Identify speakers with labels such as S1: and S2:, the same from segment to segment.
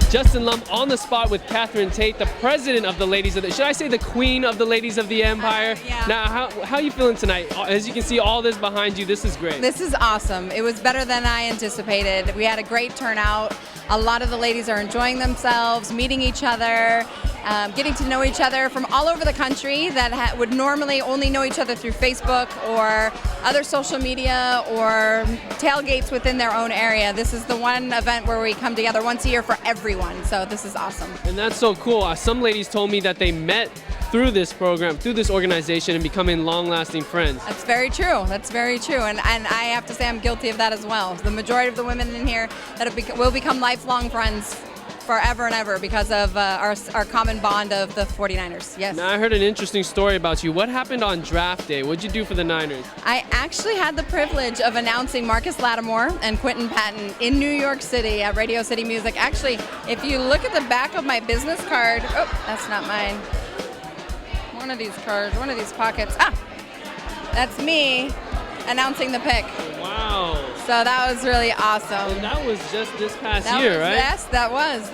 S1: Justin Lum on the spot with Catherine Tate, the president of the Ladies of the, should I say the queen of the Ladies of the Empire?
S2: Yeah.
S1: Now, how are you feeling tonight? As you can see, all this behind you, this is great.
S2: This is awesome. It was better than I anticipated. We had a great turnout. A lot of the ladies are enjoying themselves, meeting each other, getting to know each other from all over the country that would normally only know each other through Facebook or other social media or tailgates within their own area. This is the one event where we come together once a year for everyone, so this is awesome.
S1: And that's so cool. Some ladies told me that they met through this program, through this organization, and becoming long-lasting friends.
S2: That's very true. That's very true. And I have to say I'm guilty of that as well. The majority of the women in here that will become lifelong friends forever and ever because of our common bond of the 49ers. Yes.
S1: Now, I heard an interesting story about you. What happened on draft day? What'd you do for the Niners?
S2: I actually had the privilege of announcing Marcus Lattimore and Quentin Patton in New York City at Radio City Music. Actually, if you look at the back of my business card, oh, that's not mine. One of these cards, one of these pockets. That's me announcing the pick.
S1: Wow.
S2: So that was really awesome.
S1: And that was just this past year, right?
S2: Yes, that was.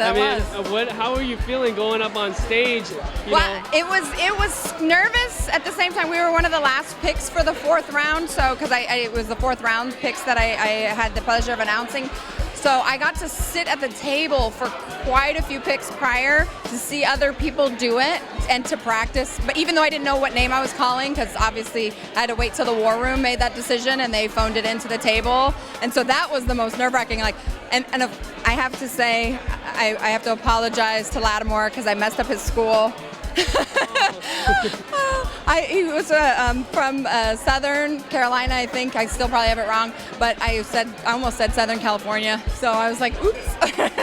S1: How are you feeling going up on stage?
S2: It was nervous. At the same time, we were one of the last picks for the fourth round. So because it was the fourth round picks that I had the pleasure of announcing. So I got to sit at the table for quite a few picks prior to see other people do it and to practice. But even though I didn't know what name I was calling, because obviously I had to wait till the war room made that decision and they phoned it into the table. And so that was the most nerve-wracking. And I have to say, I have to apologize to Lattimore because I messed up his school. He was from Southern Carolina, I think. I still probably have it wrong, but I almost said Southern California, so I was like, oops.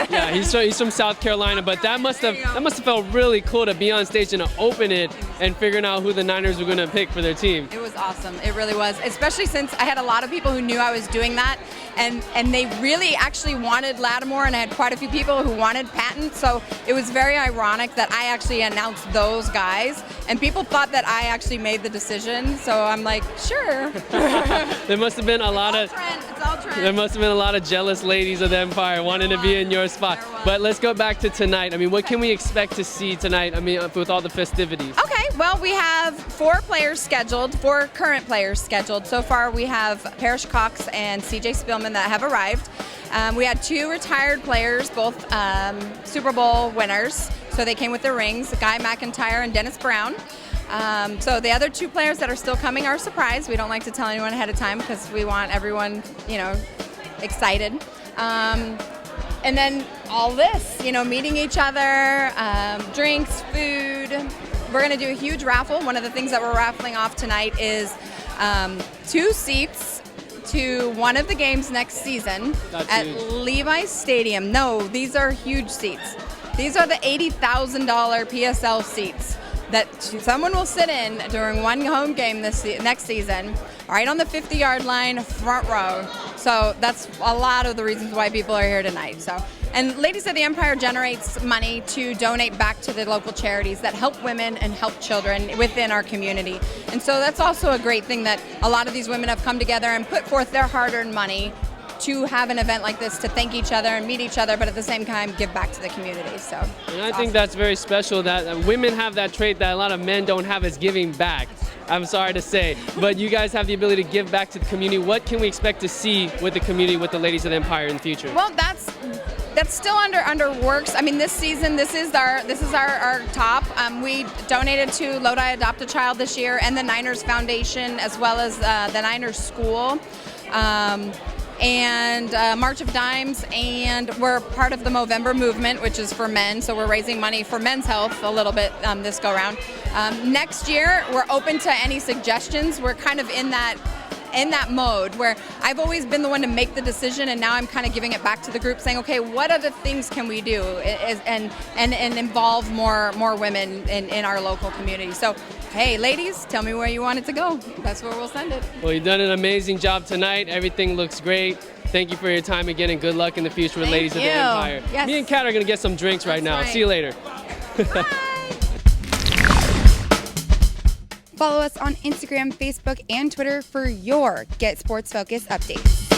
S1: Yeah, he's from South Carolina, but that must have felt really cool to be on stage and to open it and figuring out who the Niners were going to pick for their team.
S2: It was awesome. It really was, especially since I had a lot of people who knew I was doing that, and they really actually wanted Lattimore, and I had quite a few people who wanted Patton, so it was very ironic that I actually announced those guys, and people thought that I actually made the decision, so I'm like, sure.
S1: There must have been a lot of
S2: It's all trend.
S1: There must have been a lot of jealous ladies of the Empire wanting to be in your spot. But let's go back to tonight. I mean, what can we expect to see tonight? I mean, with all the festivities.
S2: Okay, well, we have four current players scheduled. So far, we have Parrish Cox and CJ Spillman that have arrived. We had two retired players, both Super Bowl winners. So they came with their rings, Guy McIntyre and Dennis Brown. So the other two players that are still coming are a surprise. We don't like to tell anyone ahead of time because we want everyone, excited. And then all this, meeting each other, drinks, food. We're going to do a huge raffle. One of the things that we're raffling off tonight is 2 seats to one of the games next season at Levi's Stadium. No, these are huge seats. These are the $80,000 PSL seats that someone will sit in during one home game next season, right on the 50-yard line, front row. So that's a lot of the reasons why people are here tonight. And Ladies of the Empire generates money to donate back to the local charities that help women and help children within our community. And so that's also a great thing that a lot of these women have come together and put forth their hard-earned money to have an event like this to thank each other and meet each other, but at the same time give back to the community. So,
S1: and I think that's very special that women have that trait that a lot of men don't have, is giving back. I'm sorry to say, but you guys have the ability to give back to the community. What can we expect to see with the community, with the Ladies of the Empire in the future?
S2: Well, that's still under works. I mean, this season, this is our top. We donated to LOTE Adopt a Child this year, and the Niners Foundation, as well as the Niners School. And March of Dimes, and we're part of the Movember movement, which is for men, so we're raising money for men's health a little bit this go around. Next year, we're open to any suggestions. We're kind of in that mode where I've always been the one to make the decision, and now I'm kind of giving it back to the group, saying, okay, what other things can we do and involve more women in our local community. So, hey, ladies, tell me where you want it to go. That's where we'll send it.
S1: Well, you've done an amazing job tonight. Everything looks great. Thank you for your time again, and good luck in the future with Ladies of the Empire.
S2: Yes.
S1: Me and Kat are going to get some drinks right now.
S2: Right.
S1: See you later.
S2: Bye.
S3: Follow us on Instagram, Facebook, and Twitter for your Get Sports Focus updates.